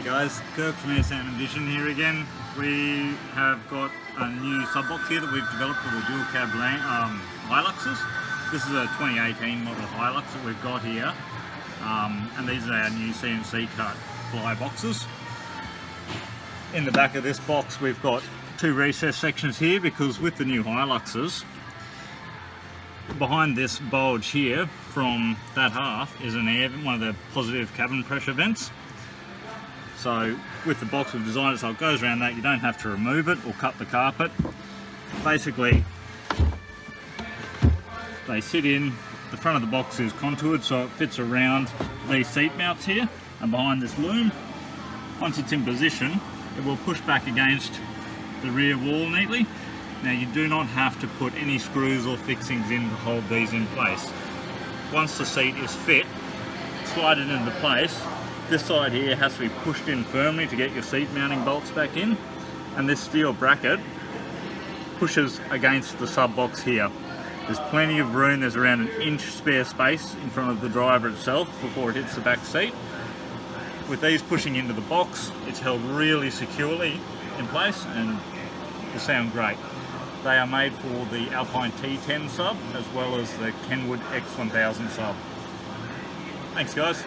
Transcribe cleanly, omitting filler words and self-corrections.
Guys, Kirk from Sound and Vision here again. We have got a new sub box here that we've developed for the dual cab Hiluxes. This is a 2018 model Hilux that we've got here, and these are our new CNC cut fly boxes. In the back of this box we've got two recess sections here, because with the new Hiluxes, behind this bulge here from that half is an air, one of the positive cabin pressure vents. So with the box we've designed it so it goes around that, you don't have to remove it or cut the carpet. Basically they sit in, the front of the box is contoured so it fits around these seat mounts here and behind this loom. Once it's in position it will push back against the rear wall neatly. Now you do not have to put any screws or fixings in to hold these in place. Once the seat is fit, slide it into place. This side here has to be pushed in firmly to get your seat mounting bolts back in, and this steel bracket pushes against the sub box here. There's plenty of room, there's around an inch spare space in front of the driver itself before it hits the back seat. With these pushing into the box, it's held really securely in place and will sound great. They are made for the Alpine T10 sub as well as the Kenwood X1000 sub. Thanks guys.